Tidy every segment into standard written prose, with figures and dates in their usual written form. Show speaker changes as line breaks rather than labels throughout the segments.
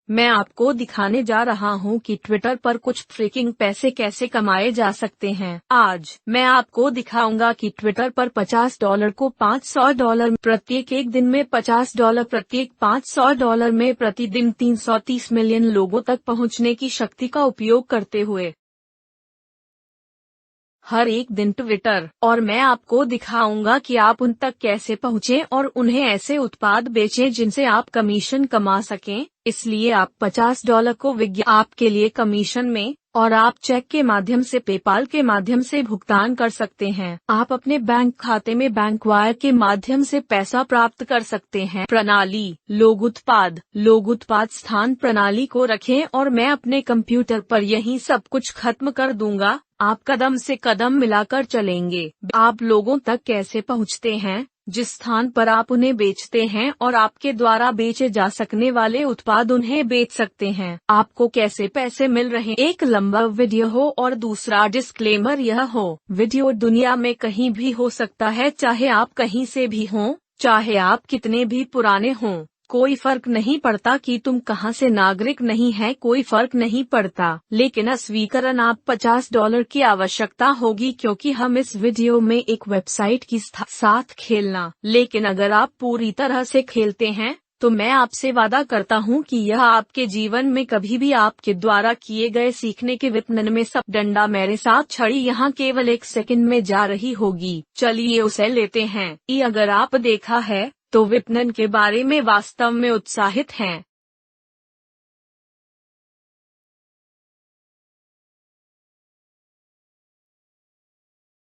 मैं आपको दिखाने जा रहा हूँ कि ट्विटर पर कुछ फ्रीकिंग पैसे कैसे कमाए जा सकते हैं। आज मैं आपको दिखाऊंगा कि ट्विटर पर $50 को $500 प्रत्येक एक दिन में $50 प्रत्येक $500 में प्रतिदिन 330 मिलियन लोगों तक पहुँचने की शक्ति का उपयोग करते हुए हर एक दिन ट्विटर, और मैं आपको दिखाऊंगा कि आप उन तक कैसे पहुँचें और उन्हें ऐसे उत्पाद बेचें जिनसे आप कमीशन कमा सकें। इसलिए आप $50 को आपके लिए कमीशन में, और आप चेक के माध्यम से पेपाल के माध्यम से भुगतान कर सकते हैं। आप अपने बैंक खाते में बैंक वायर के माध्यम से पैसा प्राप्त कर सकते हैं। प्रणाली लोग उत्पाद स्थान प्रणाली को रखें और मैं अपने कंप्यूटर पर यही सब कुछ खत्म कर दूंगा। आप कदम से कदम मिलाकर चलेंगे। आप लोगों तक कैसे पहुंचते हैं, जिस स्थान पर आप उन्हें बेचते हैं और आपके द्वारा बेचे जा सकने वाले उत्पाद उन्हें बेच सकते हैं। आपको कैसे पैसे मिल रहे हैं। एक लंबा वीडियो हो और दूसरा डिस्क्लेमर यह हो, वीडियो दुनिया में कहीं भी हो सकता है, चाहे आप कहीं से भी हों, चाहे आप कितने भी पुराने हों। कोई फर्क नहीं पड़ता कि तुम कहां से नागरिक नहीं है, कोई फर्क नहीं पड़ता। लेकिन अस्वीकरण आप $50 की आवश्यकता होगी, क्योंकि हम इस वीडियो में एक वेबसाइट की साथ खेलना। लेकिन अगर आप पूरी तरह से खेलते हैं तो मैं आपसे वादा करता हूं कि यह आपके जीवन में कभी भी आपके द्वारा किए गए सीखने के विपणन में सब डंडा मेरे साथ छड़ी यहाँ केवल 1 सेकंड में जा रही होगी। चलिए उसे लेते हैं। अगर आप देखा है तो विपणन के बारे में वास्तव में उत्साहित हैं।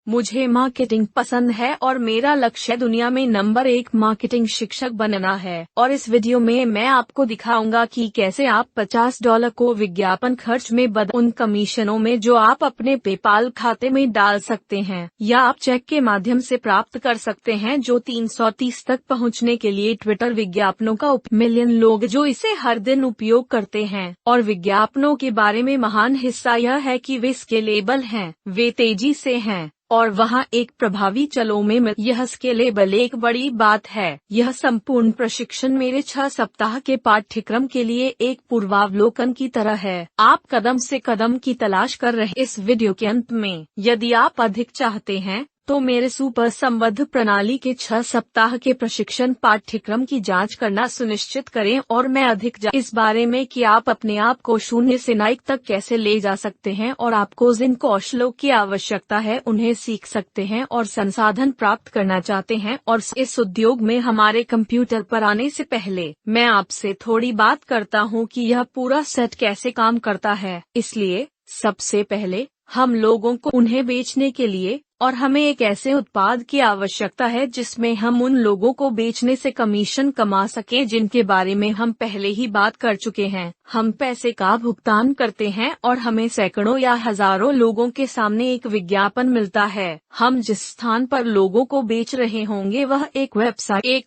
मुझे मार्केटिंग पसंद है और मेरा लक्ष्य दुनिया में नंबर 1 मार्केटिंग शिक्षक बनना है। और इस वीडियो में मैं आपको दिखाऊंगा कि कैसे आप $50 को विज्ञापन खर्च में उन कमीशनों में जो आप अपने पेपाल खाते में डाल सकते हैं या आप चेक के माध्यम से प्राप्त कर सकते हैं, जो 330 तक पहुंचने के लिए ट्विटर विज्ञापनों का मिलियन लोग जो इसे हर दिन उपयोग करते हैं। और विज्ञापनों के बारे में महान हिस्सा यह है कि वे स्केलेबल हैं, वे तेजी से हैं और वहाँ एक प्रभावी चलो में यह स्केलेबल एक बड़ी बात है। यह संपूर्ण प्रशिक्षण मेरे 6 सप्ताह के पाठ्यक्रम के लिए एक पूर्वावलोकन की तरह है। आप कदम से कदम की तलाश कर रहे इस वीडियो के अंत में, यदि आप अधिक चाहते हैं तो मेरे सुपर संबद्ध प्रणाली के 6 सप्ताह के प्रशिक्षण पाठ्यक्रम की जांच करना सुनिश्चित करें। और मैं अधिक इस बारे में कि आप अपने आप को 0 से 9 तक कैसे ले जा सकते हैं और आपको जिन कौशलों की आवश्यकता है उन्हें सीख सकते हैं और संसाधन प्राप्त करना चाहते हैं। और इस उद्योग में हमारे कंप्यूटर पर आने से पहले मैं आपसे थोड़ी बात करता हूँ कि यह पूरा सेट कैसे काम करता है। इसलिए सबसे पहले हम लोगों को उन्हें बेचने के लिए, और हमें एक ऐसे उत्पाद की आवश्यकता है जिसमें हम उन लोगों को बेचने से कमीशन कमा सकें जिनके बारे में हम पहले ही बात कर चुके हैं। हम पैसे का भुगतान करते हैं और हमें सैकड़ों या हजारों लोगों के सामने एक विज्ञापन मिलता है। हम जिस स्थान पर लोगों को बेच रहे होंगे वह एक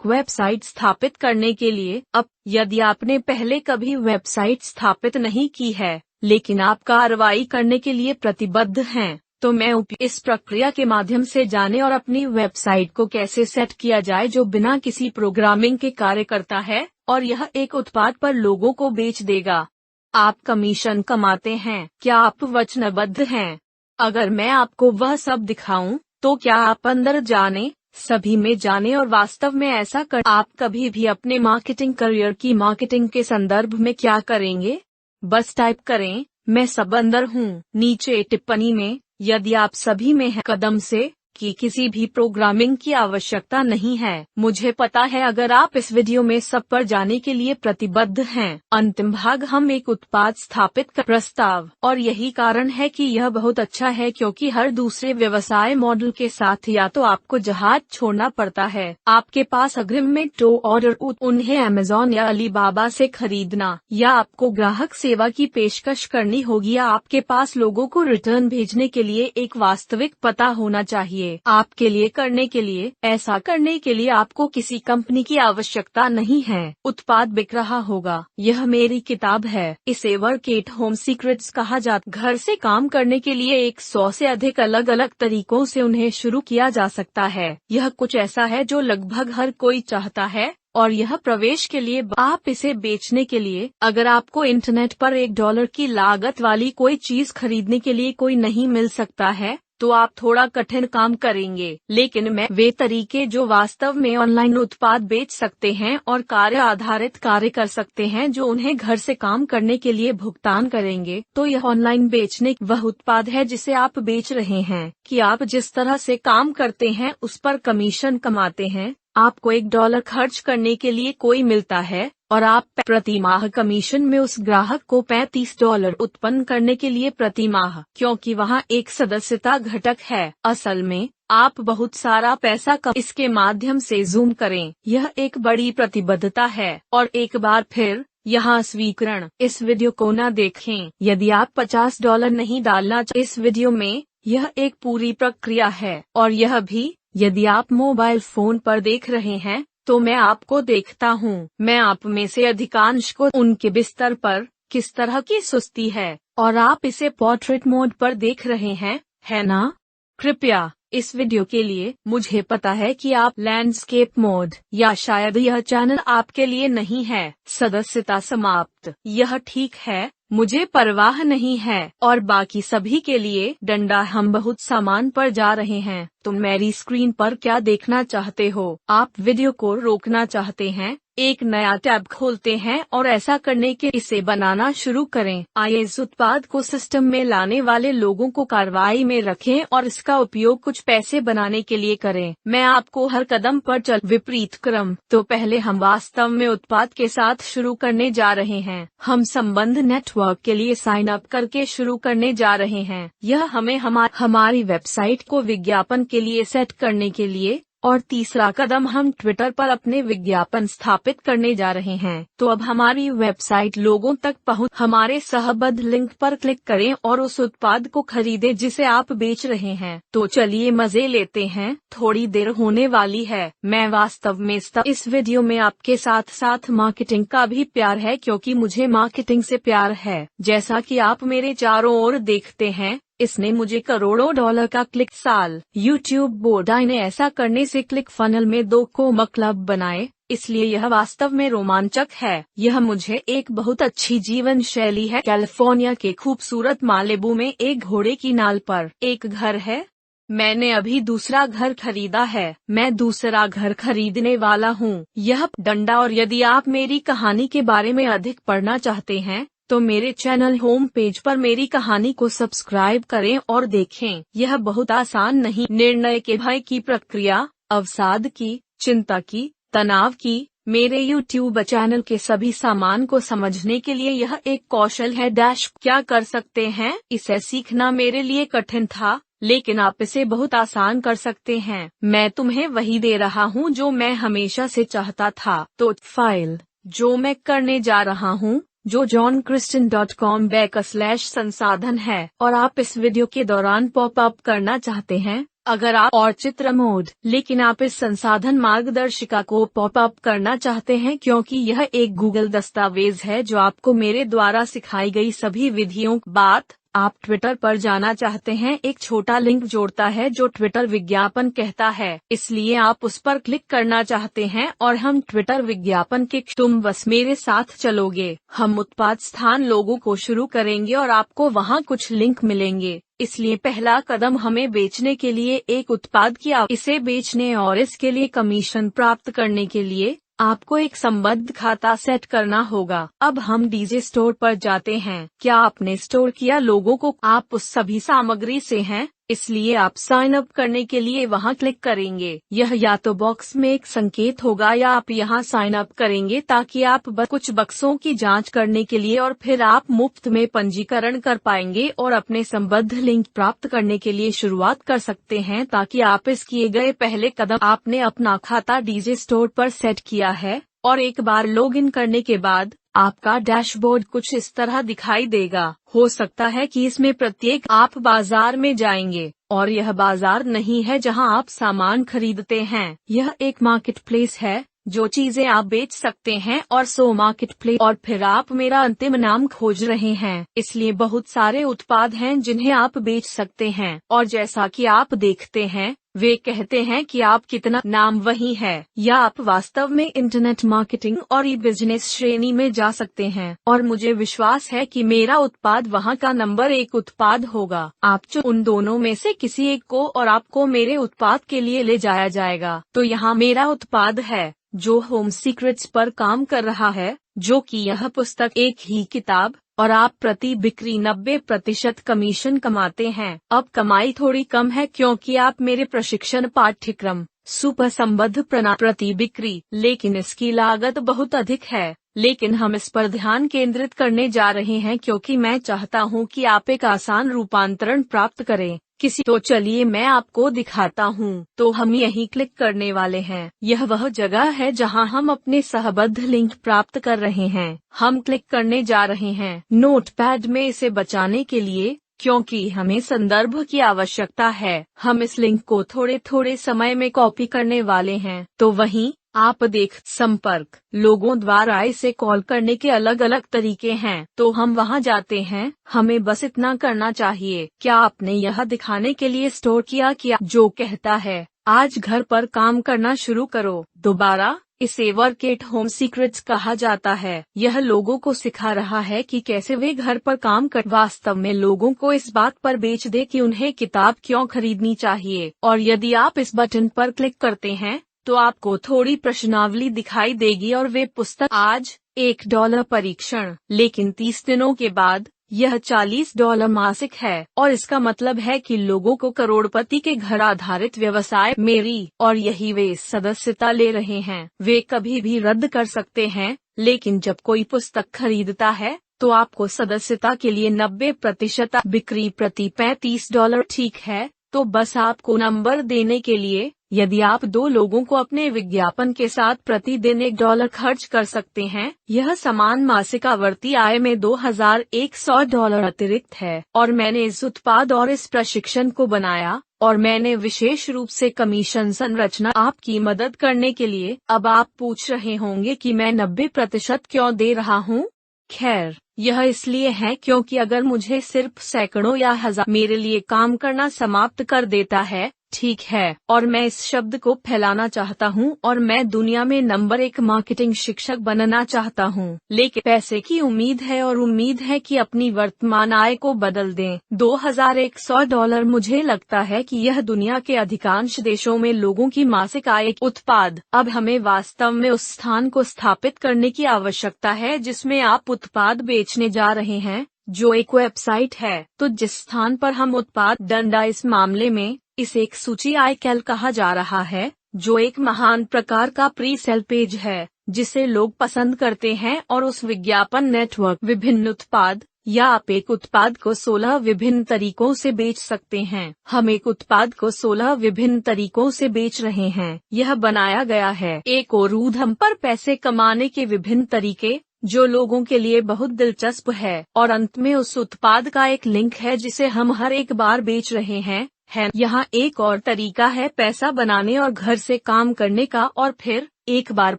वेबसाइट स्थापित करने के लिए। अब यदि आपने पहले कभी वेबसाइट स्थापित नहीं की है लेकिन आप कार्रवाई करने के लिए प्रतिबद्ध हैं, तो मैं इस प्रक्रिया के माध्यम से जाने और अपनी वेबसाइट को कैसे सेट किया जाए जो बिना किसी प्रोग्रामिंग के कार्य करता है और यह एक उत्पाद पर लोगों को बेच देगा। आप कमीशन कमाते हैं, क्या आप वचनबद्ध हैं? अगर मैं आपको वह सब दिखाऊं तो क्या आप अंदर जाने, सभी में जाने और वास्तव में ऐसा कर आप कभी भी अपने मार्केटिंग करियर की मार्केटिंग के संदर्भ में क्या करेंगे? बस टाइप करें, मैं सब अंदर हूँ, नीचे टिप्पणी में। यदि आप सभी में हैं कदम से कि किसी भी प्रोग्रामिंग की आवश्यकता नहीं है। मुझे पता है अगर आप इस वीडियो में सब पर जाने के लिए प्रतिबद्ध हैं। अंतिम भाग हम एक उत्पाद स्थापित कर प्रस्ताव, और यही कारण है कि यह बहुत अच्छा है क्योंकि हर दूसरे व्यवसाय मॉडल के साथ या तो आपको जहाज छोड़ना पड़ता है, आपके पास अग्रिम में टो ऑर्डर उन्हें अमेज़न या अलीबाबा से खरीदना, या आपको ग्राहक सेवा की पेशकश करनी होगी, या आपके पास लोगों को रिटर्न भेजने के लिए एक वास्तविक पता होना चाहिए। चाहिए आपके लिए करने के लिए। ऐसा करने के लिए आपको किसी कंपनी की आवश्यकता नहीं है। उत्पाद बिक रहा होगा। यह मेरी किताब है। इसे वर्क एट होम सीक्रेट्स कहा जाता। घर से काम करने के लिए 100 से अधिक अलग अलग तरीकों से उन्हें शुरू किया जा सकता है। यह कुछ ऐसा है जो लगभग हर कोई चाहता है और यह प्रवेश के लिए आप इसे बेचने के लिए। अगर आपको इंटरनेट पर $1 की लागत वाली कोई चीज खरीदने के लिए कोई नहीं मिल सकता है तो आप थोड़ा कठिन काम करेंगे। लेकिन मैं वे तरीके जो वास्तव में ऑनलाइन उत्पाद बेच सकते हैं और कार्य आधारित कार्य कर सकते हैं जो उन्हें घर से काम करने के लिए भुगतान करेंगे। तो यह ऑनलाइन बेचने वह उत्पाद है जिसे आप बेच रहे हैं कि आप जिस तरह से काम करते हैं उस पर कमीशन कमाते हैं। आपको $1 खर्च करने के लिए कोई मिलता है और आप प्रति माह कमीशन में उस ग्राहक को $35 उत्पन्न करने के लिए प्रति माह, क्योंकि वहाँ एक सदस्यता घटक है। असल में आप बहुत सारा पैसा इसके माध्यम से जूम करें। यह एक बड़ी प्रतिबद्धता है। और एक बार फिर यहाँ स्वीकरण। इस वीडियो को न देखें यदि आप $50 नहीं डालना इस वीडियो में। यह एक पूरी प्रक्रिया है। और यह भी यदि आप मोबाइल फोन पर देख रहे हैं तो मैं आपको देखता हूँ। मैं आप में से अधिकांश को उनके बिस्तर पर किस तरह की सुस्ती है और आप इसे पोर्ट्रेट मोड पर देख रहे हैं, है ना? कृपया इस वीडियो के लिए, मुझे पता है कि आप लैंडस्केप मोड या शायद यह चैनल आपके लिए नहीं है। सदस्यता समाप्त। यह ठीक है, मुझे परवाह नहीं है। और बाकी सभी के लिए डंडा। हम बहुत सामान पर जा रहे हैं। तुम मेरी स्क्रीन पर क्या देखना चाहते हो? आप वीडियो को रोकना चाहते हैं, एक नया टैब खोलते हैं और ऐसा करने के इसे बनाना शुरू करें। आइए इस उत्पाद को सिस्टम में लाने वाले लोगों को कार्रवाई में रखें और इसका उपयोग कुछ पैसे बनाने के लिए करें। मैं आपको हर कदम पर चल विपरीत क्रम। तो पहले हम वास्तव में उत्पाद के साथ शुरू करने जा रहे हैं। हम संबंध नेटवर्क के लिए साइन अप करके शुरू करने जा रहे हैं। यह हमें हमारी वेबसाइट को विज्ञापन के लिए सेट करने के लिए। और तीसरा कदम हम ट्विटर पर अपने विज्ञापन स्थापित करने जा रहे हैं। तो अब हमारी वेबसाइट लोगों तक पहुंच। हमारे सहबद्ध लिंक पर क्लिक करें और उस उत्पाद को खरीदें जिसे आप बेच रहे हैं। तो चलिए मजे लेते हैं। थोड़ी देर होने वाली है। मैं वास्तव में इस वीडियो में आपके साथ साथ मार्केटिंग का भी प्यार है क्योंकि मुझे मार्केटिंग से प्यार है। जैसा कि आप मेरे चारों ओर देखते हैं, इसने मुझे करोड़ों डॉलर का क्लिक साल। यूट्यूब बोर्डाई ने ऐसा करने से क्लिक फनल में 2 को मतलब बनाए, इसलिए यह वास्तव में रोमांचक है। यह मुझे एक बहुत अच्छी जीवन शैली है। कैलिफोर्निया के खूबसूरत मालिबू में एक घोड़े की नाल पर एक घर है। मैंने अभी दूसरा घर खरीदा है। मैं दूसरा घर खरीदने वाला हूँ। यह डंडा। और यदि आप मेरी कहानी के बारे में अधिक पढ़ना चाहते हैं तो मेरे चैनल होम पेज पर मेरी कहानी को सब्सक्राइब करें और देखें। यह बहुत आसान नहीं। निर्णय के भय की प्रक्रिया, अवसाद की, चिंता की, तनाव की। मेरे YouTube चैनल के सभी सामान को समझने के लिए यह एक कौशल है। क्या कर सकते हैं? इसे सीखना मेरे लिए कठिन था, लेकिन आप इसे बहुत आसान कर सकते हैं। मैं तुम्हें वही दे रहा हूँ जो मैं हमेशा से चाहता था। तो फाइल जो मैं करने जा रहा हूँ जो johnkristen.com/संसाधन है। और आप इस वीडियो के दौरान पॉप अप करना चाहते हैं अगर आप और चित्र मोड। लेकिन आप इस संसाधन मार्गदर्शिका को पॉप अप करना चाहते हैं क्योंकि यह एक गूगल दस्तावेज है जो आपको मेरे द्वारा सिखाई गई सभी विधियों बात। आप ट्विटर पर जाना चाहते हैं, एक छोटा लिंक जोड़ता है जो ट्विटर विज्ञापन कहता है, इसलिए आप उस पर क्लिक करना चाहते हैं और हम ट्विटर विज्ञापन के तुम बस मेरे साथ चलोगे। हम उत्पाद स्थान लोगों को शुरू करेंगे और आपको वहां कुछ लिंक मिलेंगे। इसलिए पहला कदम हमें बेचने के लिए एक उत्पाद की इसे बेचने और इसके लिए कमीशन प्राप्त करने के लिए आपको एक संबद्ध खाता सेट करना होगा। अब हम डीजे स्टोर पर जाते हैं। क्या आपने स्टोर किया लोगों को? आप उस सभी सामग्री से हैं, इसलिए आप साइन अप करने के लिए वहां क्लिक करेंगे। यह या तो बॉक्स में एक संकेत होगा या आप यहां साइन अप करेंगे ताकि आप कुछ बक्सों की जांच करने के लिए और फिर आप मुफ्त में पंजीकरण कर पाएंगे और अपने संबद्ध लिंक प्राप्त करने के लिए शुरुआत कर सकते हैं ताकि आप इस किए गए पहले कदम। आपने अपना खाता डीजे स्टोर पर सेट किया है और एक बार लॉगिन करने के बाद आपका डैशबोर्ड कुछ इस तरह दिखाई देगा। हो सकता है कि इसमें प्रत्येक आप बाजार में जाएंगे और यह बाजार नहीं है जहां आप सामान खरीदते हैं। यह एक मार्केट प्लेस है जो चीजें आप बेच सकते हैं और सो मार्केट प्लेस। और फिर आप मेरा अंतिम नाम खोज रहे हैं, इसलिए बहुत सारे उत्पाद हैं जिन्हें आप बेच सकते हैं। और जैसा कि आप देखते हैं, वे कहते हैं कि आप कितना नाम वही है, या आप वास्तव में इंटरनेट मार्केटिंग और ई बिजनेस श्रेणी में जा सकते हैं। और मुझे विश्वास है कि मेरा उत्पाद वहां का नंबर 1 उत्पाद होगा। आप चुन उन दोनों में से किसी एक को और आपको मेरे उत्पाद के लिए ले जाया जाएगा। तो यहाँ मेरा उत्पाद है जो होम सीक्रेट्स पर काम कर रहा है, जो कि यह पुस्तक एक ही किताब, और आप प्रति बिक्री 90% कमीशन कमाते हैं। अब कमाई थोड़ी कम है क्योंकि आप मेरे प्रशिक्षण पाठ्यक्रम सुपर संबद्ध प्रति बिक्री, लेकिन इसकी लागत बहुत अधिक है। लेकिन हम इस पर ध्यान केंद्रित करने जा रहे हैं क्योंकि मैं चाहता हूं कि आप एक आसान रूपांतरण प्राप्त करें। तो चलिए मैं आपको दिखाता हूँ। तो हम यहीं क्लिक करने वाले हैं। यह वह जगह है जहाँ हम अपने सहबद्ध लिंक प्राप्त कर रहे हैं। हम क्लिक करने जा रहे हैं नोटपैड में इसे बचाने के लिए, क्योंकि हमें संदर्भ की आवश्यकता है। हम इस लिंक को थोड़े थोड़े समय में कॉपी करने वाले हैं। तो वहीं आप देख संपर्क लोगों द्वारा इसे कॉल करने के अलग अलग तरीके हैं। तो हम वहां जाते हैं। हमें बस इतना करना चाहिए। क्या आपने यह दिखाने के लिए स्टोर किया कि जो कहता है आज घर पर काम करना शुरू करो। दोबारा इसे वर्क एट होम सीक्रेट्स कहा जाता है। यह लोगों को सिखा रहा है कि कैसे वे घर पर काम कर वास्तव में लोगों को इस बात पर बेच दे कि उन्हें किताब क्यों खरीदनी चाहिए। और यदि आप इस बटन पर क्लिक करते हैं तो आपको थोड़ी प्रश्नावली दिखाई देगी और वे पुस्तक आज $1 परीक्षण, लेकिन 30 दिनों के बाद यह $40 मासिक है। और इसका मतलब है कि लोगों को करोड़पति के घर आधारित व्यवसाय मेरी और यही वे सदस्यता ले रहे हैं। वे कभी भी रद्द कर सकते हैं, लेकिन जब कोई पुस्तक खरीदता है तो आपको सदस्यता के लिए 90% बिक्री प्रति $35। ठीक है, तो बस आपको नंबर देने के लिए, यदि आप 2 लोगों को अपने विज्ञापन के साथ प्रतिदिन $1 खर्च कर सकते हैं, यह समान मासिक आवर्ती आय में $2100 अतिरिक्त है। और मैंने इस उत्पाद और इस प्रशिक्षण को बनाया, और मैंने विशेष रूप से कमीशन संरचना आपकी मदद करने के लिए। अब आप पूछ रहे होंगे कि मैं 90% क्यों दे रहा हूँ? खैर, यह इसलिए है क्योंकि अगर मुझे सिर्फ सैकड़ों या हजार मेरे लिए काम करना समाप्त कर देता है, ठीक है, और मैं इस शब्द को फैलाना चाहता हूँ और मैं दुनिया में नंबर 1 मार्केटिंग शिक्षक बनना चाहता हूँ, लेकिन पैसे की उम्मीद है और उम्मीद है कि अपनी वर्तमान आय को बदल दें। $2100 मुझे लगता है कि यह दुनिया के अधिकांश देशों में लोगों की मासिक आय उत्पाद। अब हमें वास्तव में उस स्थान को स्थापित करने की आवश्यकता है जिसमें आप उत्पाद बेचने जा रहे हैं, जो एक वेबसाइट है। तो जिस स्थान पर हम उत्पाद डंडा, इस मामले में इसे एक सूची आइकल कहा जा रहा है, जो एक महान प्रकार का प्री सेल पेज है जिसे लोग पसंद करते हैं। और उस विज्ञापन नेटवर्क विभिन्न उत्पाद, या आप एक उत्पाद को 16 विभिन्न तरीकों से बेच सकते हैं। हम एक उत्पाद को 16 विभिन्न तरीकों से बेच रहे हैं। यह बनाया गया है एक और ऊधम पर पैसे कमाने के विभिन्न तरीके, जो लोगों के लिए बहुत दिलचस्प है। और अंत में उस उत्पाद का एक लिंक है जिसे हम हर एक बार बेच रहे हैं। यहाँ एक और तरीका है पैसा बनाने और घर से काम करने का, और फिर एक बार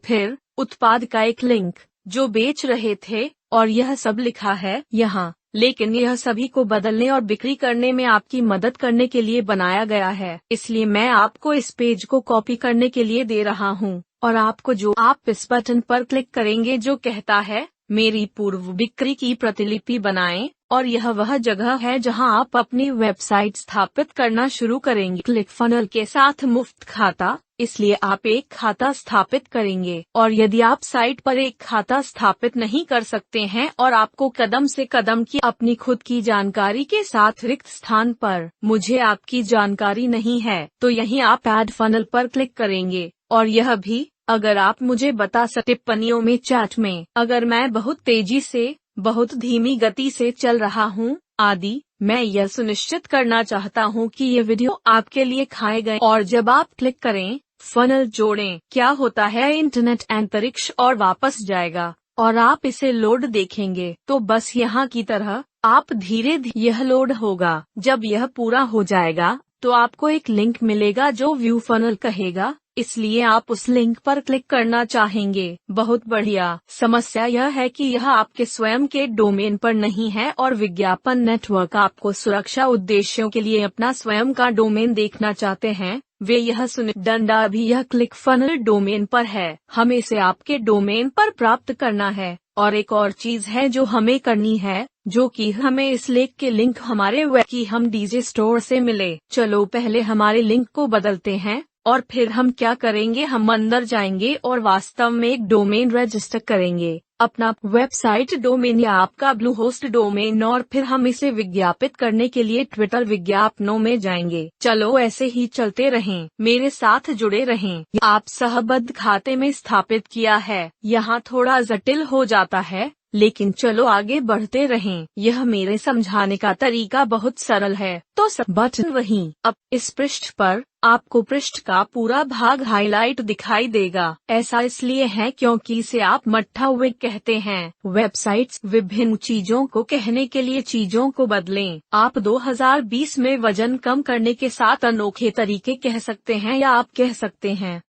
फिर उत्पाद का एक लिंक जो बेच रहे थे, और यह सब लिखा है यहाँ। लेकिन यह सभी को बदलने और बिक्री करने में आपकी मदद करने के लिए बनाया गया है। इसलिए मैं आपको इस पेज को कॉपी करने के लिए दे रहा हूँ, और आपको जो आप इस बटन पर क्लिक करेंगे जो कहता है मेरी पूर्व बिक्री की प्रतिलिपि बनाएं, और यह वह जगह है जहां आप अपनी वेबसाइट स्थापित करना शुरू करेंगे। क्लिक फनल के साथ मुफ्त खाता, इसलिए आप एक खाता स्थापित करेंगे। और यदि आप साइट पर एक खाता स्थापित नहीं कर सकते हैं और आपको कदम से कदम की अपनी खुद की जानकारी के साथ रिक्त स्थान पर मुझे आपकी जानकारी नहीं है, तो यहीं आप ऐड फनल पर क्लिक करेंगे। और यह भी, अगर आप मुझे बता सकते टिप्पणियों में, चैट में, अगर मैं बहुत तेजी से, बहुत धीमी गति से चल रहा हूँ आदि, मैं यह सुनिश्चित करना चाहता हूँ कि ये वीडियो आपके लिए खाए गए। और जब आप क्लिक करें फनल जोड़ें, क्या होता है इंटरनेट अंतरिक्ष और वापस जाएगा और आप इसे लोड देखेंगे। तो बस यहाँ की तरह आप धीरे धीरे यह लोड होगा। जब यह पूरा हो जाएगा तो आपको एक लिंक मिलेगा जो व्यू फनल कहेगा, इसलिए आप उस लिंक पर क्लिक करना चाहेंगे। बहुत बढ़िया। समस्या यह है कि यह आपके स्वयं के डोमेन पर नहीं है और विज्ञापन नेटवर्क आपको सुरक्षा उद्देश्यों के लिए अपना स्वयं का डोमेन देखना चाहते हैं। वे यह डंडा अभी यह क्लिक फनल डोमेन पर है, हमें इसे आपके डोमेन पर प्राप्त करना है। और एक और चीज है जो हमें करनी है, जो कि हमें इस लेख के लिंक हमारे वेब की हम डीजे स्टोर से मिले। चलो पहले हमारे लिंक को बदलते हैं और फिर हम क्या करेंगे, हम अंदर जाएंगे और वास्तव में एक डोमेन रजिस्टर करेंगे, अपना वेबसाइट डोमेन या आपका ब्लू होस्ट डोमेन, और फिर हम इसे विज्ञापित करने के लिए ट्विटर विज्ञापनों में जाएंगे। चलो ऐसे ही चलते रहें, मेरे साथ जुड़े रहें। आप सहबद्ध खाते में स्थापित किया है, यहाँ थोड़ा जटिल हो जाता है, लेकिन चलो आगे बढ़ते रहें। यह मेरे समझाने का तरीका बहुत सरल है। तो सब बटन वहीं। अब इस पृष्ठ पर आपको पृष्ठ का पूरा भाग हाईलाइट दिखाई देगा। ऐसा इसलिए है क्योंकि इसे आप मट्ठा वेब कहते हैं। वेबसाइट्स विभिन्न चीजों को कहने के लिए चीजों को बदलें। आप 2020 में वजन कम करने के 7 अनोखे तरीके कह सकते हैं, या आप कह सकते हैं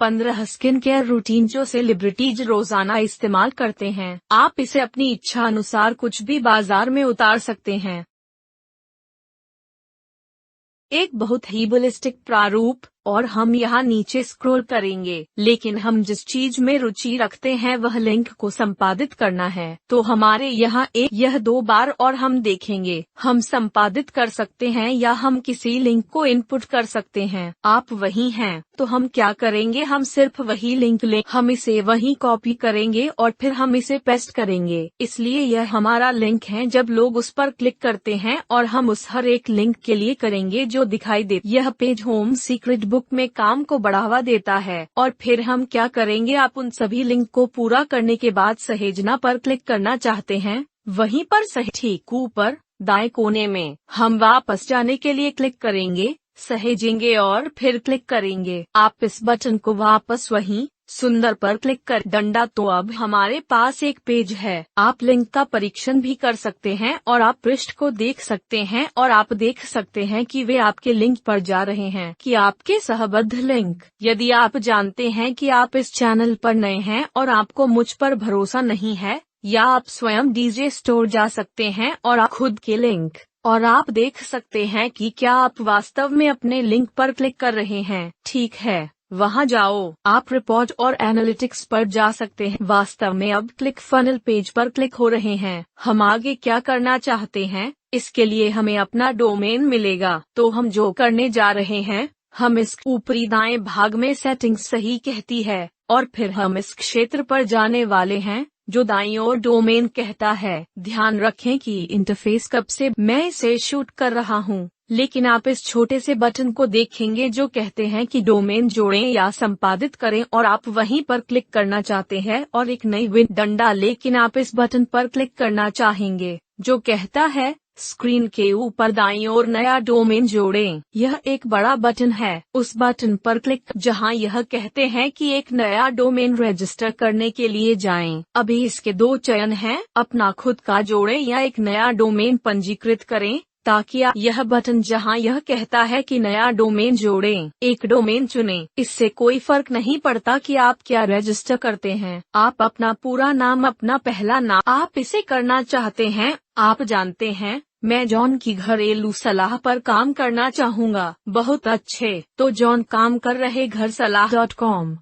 15 स्किन केयर रूटीन जो सेलिब्रिटीज रोजाना इस्तेमाल करते हैं। आप इसे अपनी इच्छा अनुसार कुछ भी बाजार में उतार सकते हैं। एक बहुत ही बलिस्टिक प्रारूप, और हम यहाँ नीचे स्क्रॉल करेंगे, लेकिन हम जिस चीज में रुचि रखते हैं वह लिंक को संपादित करना है। तो हमारे यहाँ यह 2 बार और हम देखेंगे हम संपादित कर सकते हैं या हम किसी लिंक को इनपुट कर सकते हैं। आप वही हैं, तो हम क्या करेंगे, हम सिर्फ वही लिंक लें, हम इसे वही कॉपी करेंगे और फिर हम इसे पेस्ट करेंगे। इसलिए यह हमारा लिंक है। जब लोग उस पर क्लिक करते हैं और हम उस हर एक लिंक के लिए करेंगे जो दिखाई दे। यह पेज होम सीक्रेट बुक में काम को बढ़ावा देता है। और फिर हम क्या करेंगे, आप उन सभी लिंक को पूरा करने के बाद सहेजना पर क्लिक करना चाहते हैं, वहीं पर ठीक ऊपर दाएं कोने में हम वापस जाने के लिए क्लिक करेंगे, सहेजेंगे और फिर क्लिक करेंगे। आप इस बटन को वापस वहीं सुंदर पर क्लिक कर डंडा। तो अब हमारे पास एक पेज है। आप लिंक का परीक्षण भी कर सकते हैं और आप पृष्ठ को देख सकते हैं और आप देख सकते हैं कि वे आपके लिंक पर जा रहे हैं कि आपके सहबद्ध लिंक। यदि आप जानते हैं कि आप इस चैनल पर नए हैं और आपको मुझ पर भरोसा नहीं है, या आप स्वयं डीजे स्टोर जा सकते हैं और आप खुद के लिंक, और आप देख सकते हैं कि क्या आप वास्तव में अपने लिंक पर क्लिक कर रहे हैं। ठीक है, वहां जाओ। आप रिपोर्ट और एनालिटिक्स पर जा सकते हैं। वास्तव में अब क्लिक फनल पेज पर क्लिक हो रहे हैं। हम आगे क्या करना चाहते हैं, इसके लिए हमें अपना डोमेन मिलेगा। तो हम जो करने जा रहे हैं, हम इस ऊपरी दाएं भाग में सेटिंग्स सही कहती है, और फिर हम इस क्षेत्र पर जाने वाले हैं जो दाईं ओर डोमेन कहता है। ध्यान रखें कि इंटरफेस कब से मैं इसे शूट कर रहा हूँ, लेकिन आप इस छोटे से बटन को देखेंगे जो कहते हैं कि डोमेन जोड़ें या संपादित करें, और आप वहीं पर क्लिक करना चाहते हैं और एक नई डंडा, लेकिन आप इस बटन पर क्लिक करना चाहेंगे जो कहता है स्क्रीन के ऊपर दाईं ओर नया डोमेन जोड़ें। यह एक बड़ा बटन है। उस बटन पर क्लिक जहां यह कहते हैं कि एक नया डोमेन रजिस्टर करने के लिए जाएं। अभी इसके 2 चयन हैं, अपना खुद का जोड़ें या एक नया डोमेन पंजीकृत करें, ताकि आप यह बटन जहां यह कहता है कि नया डोमेन जोड़ें, एक डोमेन चुनें। इससे कोई फर्क नहीं पड़ता कि आप क्या रजिस्टर करते हैं। आप अपना पूरा नाम, अपना पहला नाम आप इसे करना चाहते हैं। आप जानते हैं, मैं जॉन की घरेलू सलाह पर काम करना चाहूँगा। बहुत अच्छे, तो जॉन काम कर रहे घर सलाह.com,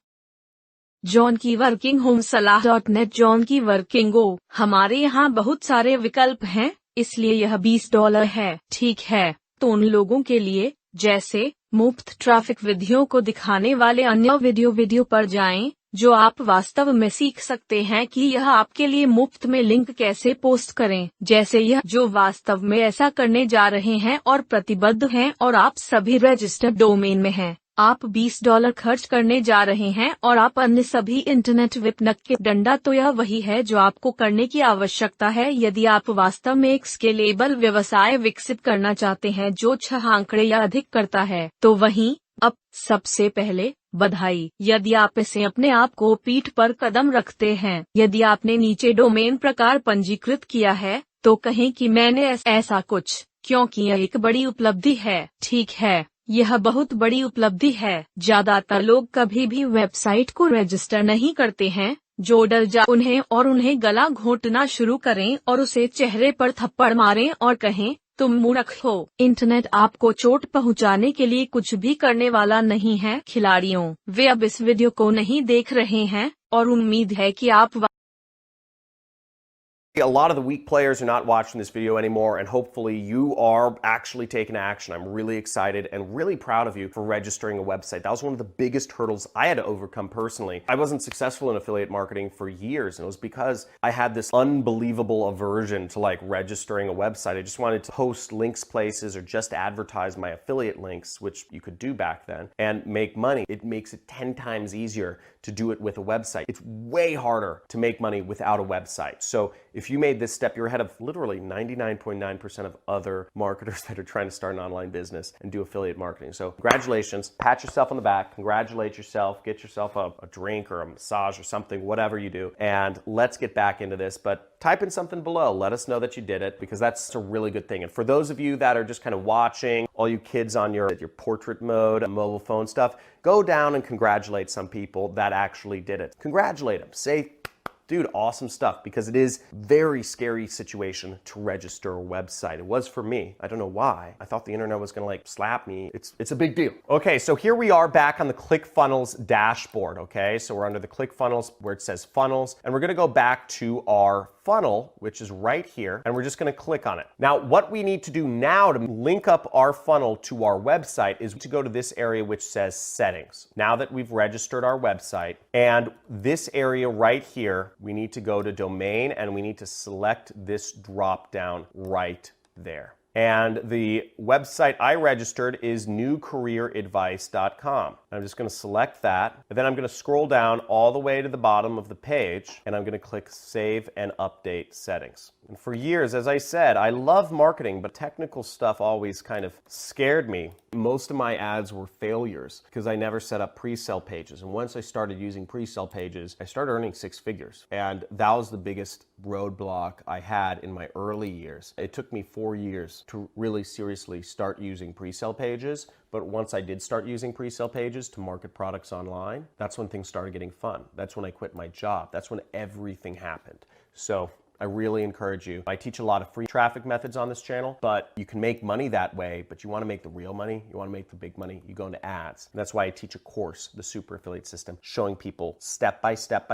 जॉन की वर्किंग होम सलाह.net, जॉन की वर्किंग गो। हमारे यहाँ बहुत सारे विकल्प हैं, इसलिए यह $20 है। ठीक है, तो उन लोगों के लिए जैसे मुफ्त ट्रैफिक विधियों को दिखाने वाले अन्य वीडियो पर जाएं, जो आप वास्तव में सीख सकते हैं कि यह आपके लिए मुफ्त में लिंक कैसे पोस्ट करें, जैसे यह जो वास्तव में ऐसा करने जा रहे हैं और प्रतिबद्ध हैं, और आप सभी रजिस्टर्ड डोमेन में हैं। आप $20 खर्च करने जा रहे हैं और आप अन्य सभी इंटरनेट विपणक के डंडा। तो यह वही है जो आपको करने की आवश्यकता है यदि आप वास्तव में एक स्केलेबल व्यवसाय विकसित करना चाहते हैं जो 6 आंकड़े या अधिक करता है। तो वहीं अब सबसे पहले बधाई, यदि आप इसे अपने आप को पीठ पर कदम रखते हैं। यदि आपने नीचे डोमेन प्रकार पंजीकृत किया है, तो कहें कि मैंने ऐसा कुछ क्योंकि यह एक बड़ी उपलब्धि है। ठीक है, यह बहुत बड़ी उपलब्धि है। ज्यादातर लोग कभी भी वेबसाइट को रजिस्टर नहीं करते हैं, जो डर जा उन्हें गला घोंटना शुरू करें और उसे चेहरे पर थप्पड़ मारें और कहें, तुम मूर्ख हो। इंटरनेट आपको चोट पहुंचाने के लिए कुछ भी करने वाला नहीं है। खिलाड़ियों, वे अब इस वीडियो को नहीं देख रहे हैं और उम्मीद है कि आप
A lot of the weak players are not watching this video anymore, and hopefully you are actually taking action. I'm really excited and really proud of you for registering a website. That was one of the biggest hurdles I had to overcome personally. I wasn't successful in affiliate marketing for years, and it was because I had this unbelievable aversion to like registering a website. I just wanted to post links places or just advertise my affiliate links, which you could do back then, and make money. It makes it 10 times easier to do it with a website. It's way harder to make money without a website. So if you made this step, you're ahead of literally 99.9% of other marketers that are trying to start an online business and do affiliate marketing. So congratulations, pat yourself on the back, congratulate yourself, get yourself a drink or a massage or something, whatever you do, and let's get back into this. But type in something below, let us know that you did it, because that's a really good thing. And for those of you that are just kind of watching, all you kids on your portrait mode, mobile phone stuff, go down and congratulate some people that actually did it. Congratulate them. Say, dude, awesome stuff, because it is very scary situation to register a website. It was for me. I don't know why. I thought the internet was gonna like slap me. It's a big deal. Okay, so here we are back on the ClickFunnels dashboard, okay? So we're under the ClickFunnels where it says funnels, and we're gonna go back to our funnel, which is right here, and we're just gonna click on it. Now, what we need to do now to link up our funnel to our website is to go to this area which says settings. Now that we've registered our website, and this area right here, we need to go to domain and we need to select this drop down right there. And the website I registered is newcareeradvice.com. I'm just going to select that, and then I'm going to scroll down all the way to the bottom of the page, and I'm going to click Save and Update Settings. And for years, as I said, I love marketing, but technical stuff always kind of scared me. Most of my ads were failures because I never set up pre-sale pages. And once I started using pre-sale pages, I started earning 6 figures. And that was the biggest roadblock I had in my early years. It took me 4 years to really seriously start using pre-sale pages. But once I did start using pre-sale pages to market products online, that's when things started getting fun. That's when I quit my job. That's when everything happened. So I really encourage you. I teach a lot of free traffic methods on this channel, but you can make money that way, but you want to make the real money, you want to make the big money, you go into ads. And that's why I teach a course, the Super Affiliate System, showing people step by step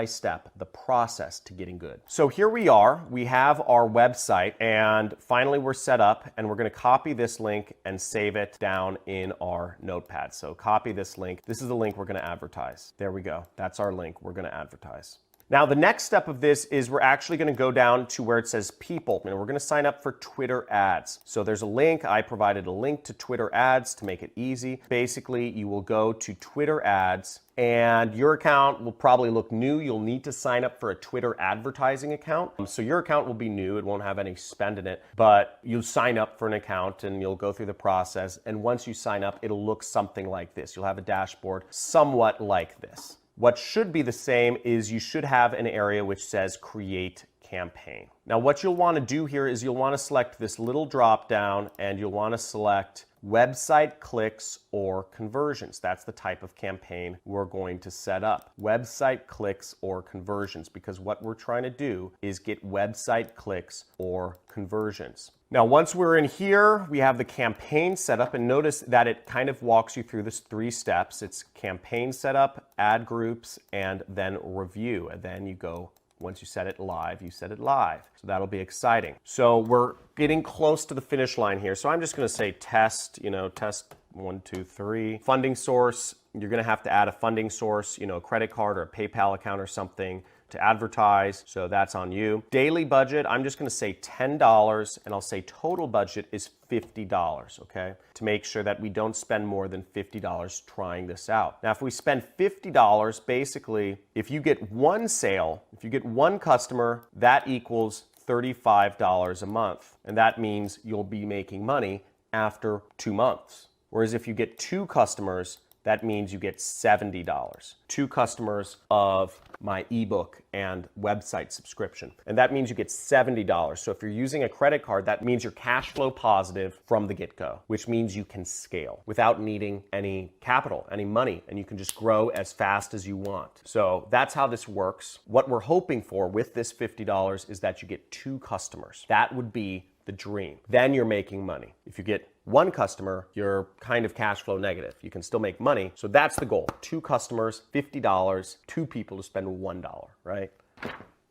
the process to getting good. So here we are, we have our website, and finally we're set up, and we're going to copy this link and save it down in our notepad. So copy this link. This is the link we're going to advertise. There we go. That's our link we're going to advertise. Now, the next step of this is we're actually going to go down to where it says people, and we're going to sign up for Twitter ads. So there's a link. I provided a link to Twitter ads to make it easy. Basically, you will go to Twitter ads, and your account will probably look new. You'll need to sign up for a Twitter advertising account. So your account will be new. It won't have any spend in it, but you'll sign up for an account and you'll go through the process. And once you sign up, it'll look something like this. You'll have a dashboard somewhat like this. What should be the same is you should have an area which says create campaign. Now what you'll want to do here is you'll want to select this little drop down, and you'll want to select website clicks or conversions. That's the type of campaign we're going to set up. Website clicks or conversions, because what we're trying to do is get website clicks or conversions. Now, once we're in here, we have the campaign set up, and notice that it kind of walks you through this 3 steps. It's campaign setup, ad groups, and then review. And then you go, once you set it live, you set it live. So that'll be exciting. So we're getting close to the finish line here. So I'm just going to say test, test 1, 2, 3. Funding source, you're going to have to add a funding source, a credit card or a PayPal account or something to advertise, so that's on you. Daily budget, I'm just going to say $10, and I'll say total budget is $50, okay? To make sure that we don't spend more than $50 trying this out. Now, if we spend $50, basically, if you get one sale, if you get one customer, that equals $35 a month, and that means you'll be making money after 2 months. Whereas if you get 2 customers, that means you get $70. 2 customers of my ebook and website subscription. And that means you get $70. So if you're using a credit card, that means you're cash flow positive from the get-go, which means you can scale without needing any capital, any money, and you can just grow as fast as you want. So that's how this works. What we're hoping for with this $50 is that you get 2 customers. That would be the dream. Then you're making money. If you get 1 customer, you're kind of cash flow negative. You can still make money. So that's the goal. 2 customers, $50, 2 people to spend $1, right?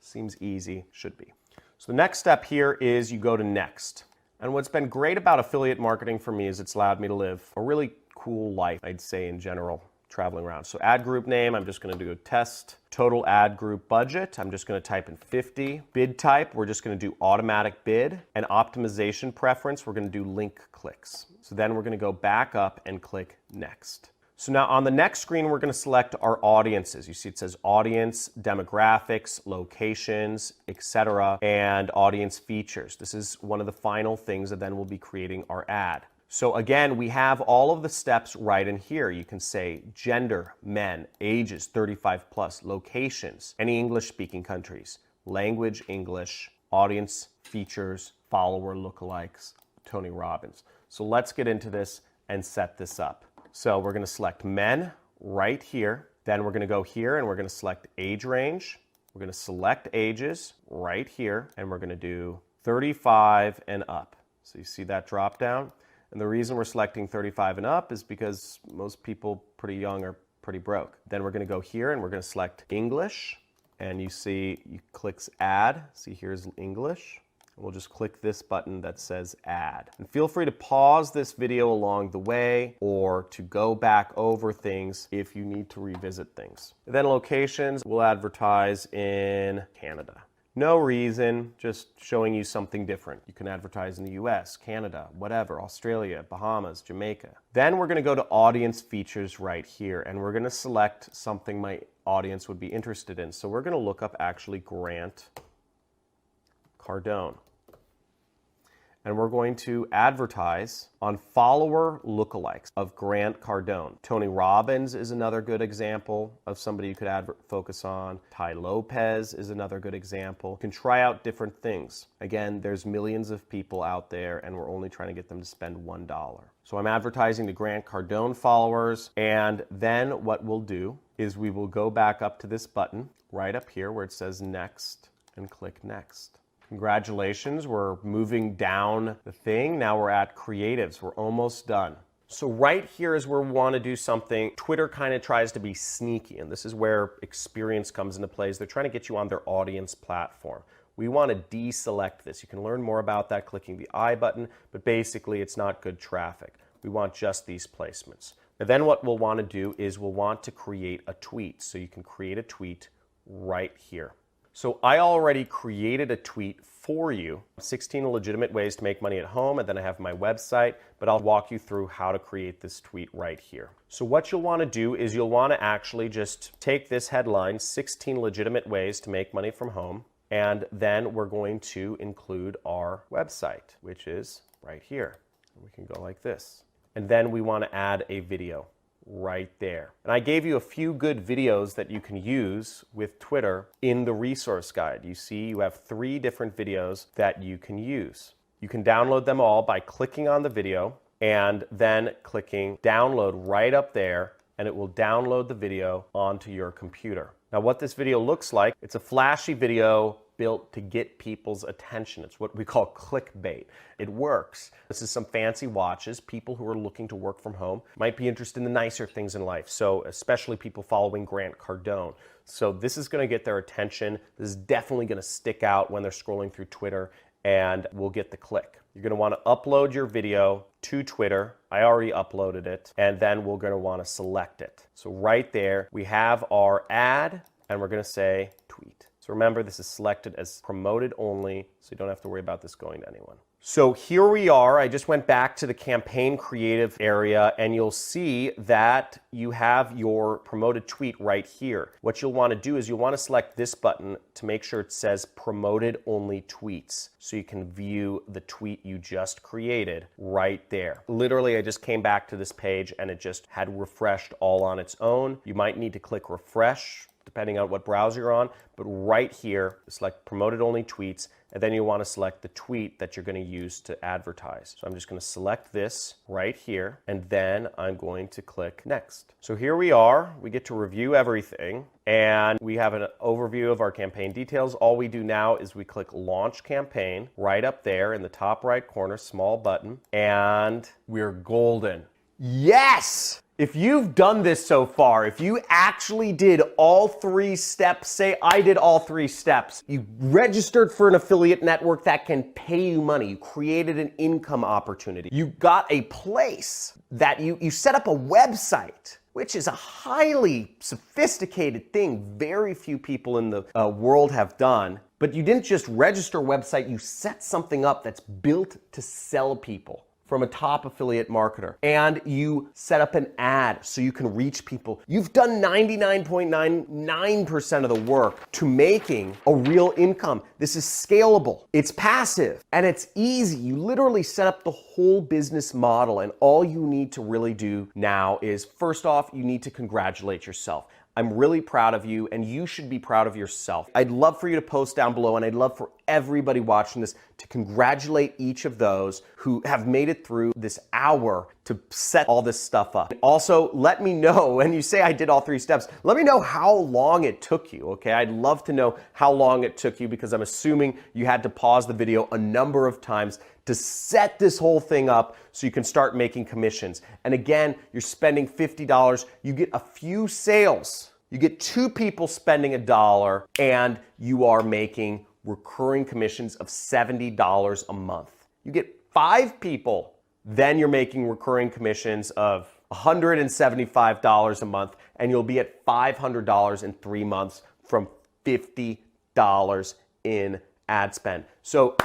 Seems easy, should be. So the next step here is you go to next. And what's been great about affiliate marketing for me is it's allowed me to live a really cool life, I'd say in general, traveling around. So ad group name, I'm just gonna do a test. Total ad group budget, I'm just gonna type in 50. Bid type, we're just gonna do automatic bid. And optimization preference, we're gonna do link clicks. So then we're gonna go back up and click next. So now on the next screen, we're gonna select our audiences. You see it says audience, demographics, locations, etc., and audience features. This is one of the final things that then we'll be creating our ad. So again, we have all of the steps right in here. You can say gender, men, ages 35 plus, locations, any English speaking countries, language, English, audience, features, follower, lookalikes, Tony Robbins. So let's get into this and set this up. So we're gonna select men right here. Then we're gonna go here and we're gonna select age range. We're gonna select ages right here and we're gonna do 35 and up. So you see that drop down? And the reason we're selecting 35 and up is because most people pretty young are pretty broke. Then we're gonna go here and we're gonna select English. And you see, you clicks add. See, here's English. We'll just click this button that says add. And feel free to pause this video along the way or to go back over things if you need to revisit things. Then locations, we'll advertise in Canada. No reason, just showing you something different. You can advertise in the US, Canada, whatever, Australia, Bahamas, Jamaica. Then we're gonna go to audience features right here, and we're gonna select something my audience would be interested in. So we're gonna look up actually Grant Cardone. And we're going to advertise on follower lookalikes of Grant Cardone. Tony Robbins is another good example of somebody you could focus on. Tai Lopez is another good example. You can try out different things. Again, there's millions of people out there and we're only trying to get them to spend $1. So I'm advertising to Grant Cardone followers, and then what we'll do is we will go back up to this button right up here where it says next and click next. Congratulations, we're moving down the thing. Now we're at creatives, we're almost done. So right here is where we want to do something. Twitter kind of tries to be sneaky, and this is where experience comes into play. They're trying to get you on their audience platform. We want to deselect this. You can learn more about that clicking the I button, but basically it's not good traffic. We want just these placements. And then what we'll want to do is we'll want to create a tweet. So you can create a tweet right here. So I already created a tweet for you, 16 legitimate ways to make money at home, and then I have my website, but I'll walk you through how to create this tweet right here. So what you'll want to do is you'll want to actually just take this headline, 16 legitimate ways to make money from home, and then we're going to include our website, which is right here. We can go like this. And then we want to add a video right there. And I gave you a few good videos that you can use with Twitter in the resource guide. You see you have 3 different videos that you can use. You can download them all by clicking on the video and then clicking download right up there, and it will download the video onto your computer. Now what this video looks like, it's a flashy video built to get people's attention. It's what we call clickbait. It works. This is some fancy watches. People who are looking to work from home might be interested in the nicer things in life. So especially people following Grant Cardone. So this is gonna get their attention. This is definitely gonna stick out when they're scrolling through Twitter, and we'll get the click. You're gonna wanna upload your video to Twitter. I already uploaded it, and then we're gonna wanna select it. So right there, we have our ad, and we're gonna say tweet. So remember, this is selected as promoted only, so you don't have to worry about this going to anyone. So here we are. I just went back to the campaign creative area, and you'll see that you have your promoted tweet right here. What you'll want to do is you'll want to select this button to make sure it says promoted only tweets, so you can view the tweet you just created right there. Literally, I just came back to this page and it just had refreshed all on its own. You might need to click refresh depending on what browser you're on. But right here, select promoted only tweets, and then you want to select the tweet that you're going to use to advertise. So I'm just going to select this right here, and then I'm going to click next. So here we are. We get to review everything, and we have an overview of our campaign details. All we do now is we click launch campaign right up there in the top right corner, small button, and we're golden. Yes! If you've done this so far, if you actually did all 3 steps, say I did all 3 steps, you registered for an affiliate network that can pay you money, you created an income opportunity, you got a place that you set up a website, which is a highly sophisticated thing very few people in the world have done. But you didn't just register a website, you set something up that's built to sell people from a top affiliate marketer, and you set up an ad so you can reach people. You've done 99.99% of the work to making a real income. This is scalable, it's passive, and it's easy. You literally set up the whole business model, and all you need to really do now is, first off, you need to congratulate yourself. I'm really proud of you, and you should be proud of yourself. I'd love for you to post down below, and I'd love for everybody watching this to congratulate each of those who have made it through this hour to set all this stuff up. Also, let me know, when you say I did all 3 steps, let me know how long it took you, okay? I'd love to know how long it took you, because I'm assuming you had to pause the video a number of times to set this whole thing up so you can start making commissions. And again, you're spending $50, you get a few sales, you get 2 people spending $1, and you are making recurring commissions of $70 a month. You get 5 people, then you're making recurring commissions of $175 a month, and you'll be at $500 in 3 months from $50 in ad spend. So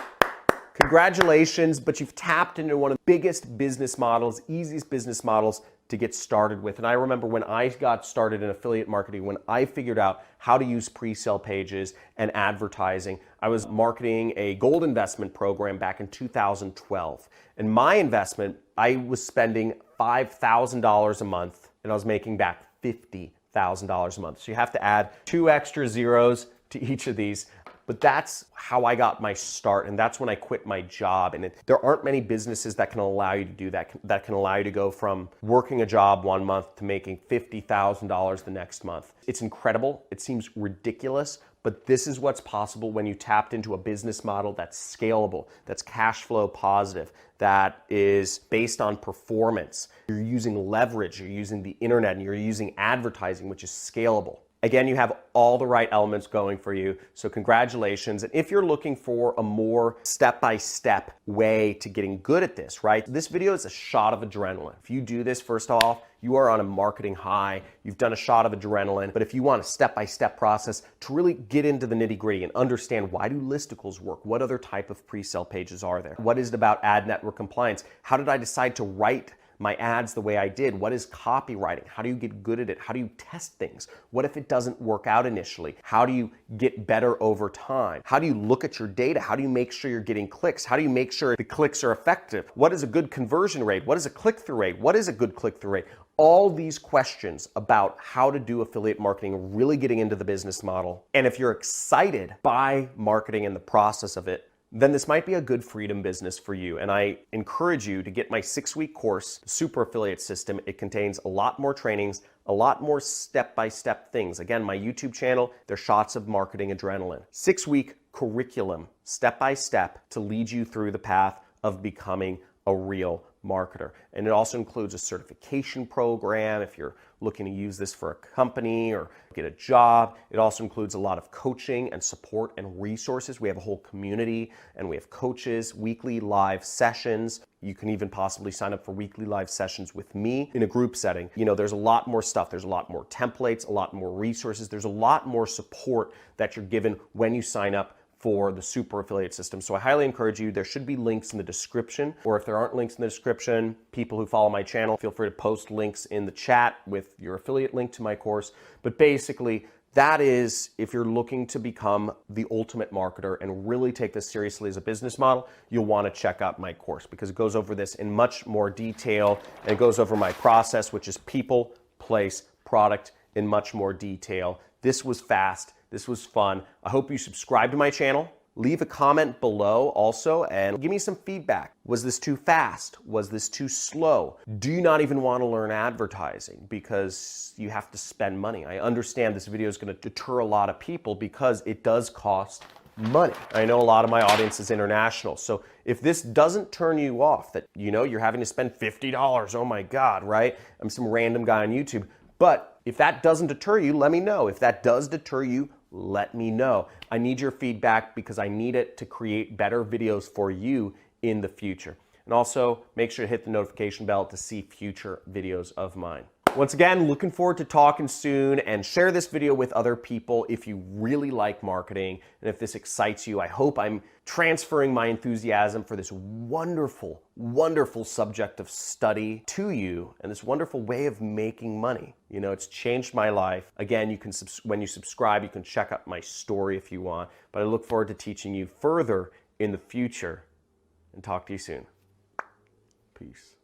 congratulations, but you've tapped into one of the biggest business models, easiest business models to get started with. And I remember when I got started in affiliate marketing, when I figured out how to use pre-sale pages and advertising, I was marketing a gold investment program back in 2012. And my investment, I was spending $5,000 a month, and I was making back $50,000 a month. So you have to add 2 extra zeros to each of these. But that's how I got my start, and that's when I quit my job. And there aren't many businesses that can allow you to do that, that can allow you to go from working a job 1 month to making $50,000 the next month. It's incredible. It seems ridiculous, but this is what's possible when you tapped into a business model that's scalable, that's cash flow positive, that is based on performance. You're using leverage, you're using the internet, and you're using advertising, which is scalable. Again, you have all the right elements going for you, so congratulations. And if you're looking for a more step-by-step way to getting good at this, right? This video is a shot of adrenaline. If you do this, first off, you are on a marketing high. You've done a shot of adrenaline. But if you want a step-by-step process to really get into the nitty-gritty and understand, why do listicles work? What other type of pre-sale pages are there? What is it about ad network compliance? How did I decide to write my ads the way I did? What is copywriting? How do you get good at it? How do you test things? What if it doesn't work out initially? How do you get better over time? How do you look at your data? How do you make sure you're getting clicks? How do you make sure the clicks are effective? What is a good conversion rate? What is a click-through rate? What is a good click-through rate? All these questions about how to do affiliate marketing, really getting into the business model. And if you're excited by marketing and the process of it, then this might be a good freedom business for you. And I encourage you to get my 6-week course, Super Affiliate System. It contains a lot more trainings, a lot more step-by-step things. Again, my YouTube channel, they're shots of marketing adrenaline. 6-week curriculum, step-by-step, to lead you through the path of becoming a real marketer. And it also includes a certification program if you're looking to use this for a company or get a job. It also includes a lot of coaching and support and resources. We have a whole community, and we have coaches, weekly live sessions. You can even possibly sign up for weekly live sessions with me in a group setting. You know, there's a lot more stuff. There's a lot more templates, a lot more resources. There's a lot more support that you're given when you sign up for the Super Affiliate System. So I highly encourage you. There should be links in the description, or if there aren't links in the description, people who follow my channel, feel free to post links in the chat with your affiliate link to my course. But basically, that is, if you're looking to become the ultimate marketer and really take this seriously as a business model, you'll want to check out my course, because it goes over this in much more detail, and it goes over my process, which is people, place, product, in much more detail This was fast. This was fun. I hope you subscribe to my channel. Leave a comment below also and give me some feedback. Was this too fast? Was this too slow? Do you not even want to learn advertising because you have to spend money? I understand this video is going to deter a lot of people because it does cost money. I know a lot of my audience is international, so if this doesn't turn you off, that you know you're having to spend $50, oh my God, right? I'm some random guy on YouTube. But if that doesn't deter you, let me know. If that does deter you, let me know. I need your feedback because I need it to create better videos for you in the future. And also, make sure to hit the notification bell to see future videos of mine. Once again, looking forward to talking soon, and share this video with other people if you really like marketing and if this excites you. I hope I'm transferring my enthusiasm for this wonderful, wonderful subject of study to you and this wonderful way of making money. You know, it's changed my life. Again, you can when you subscribe, you can check out my story if you want, but I look forward to teaching you further in the future, and talk to you soon. Peace.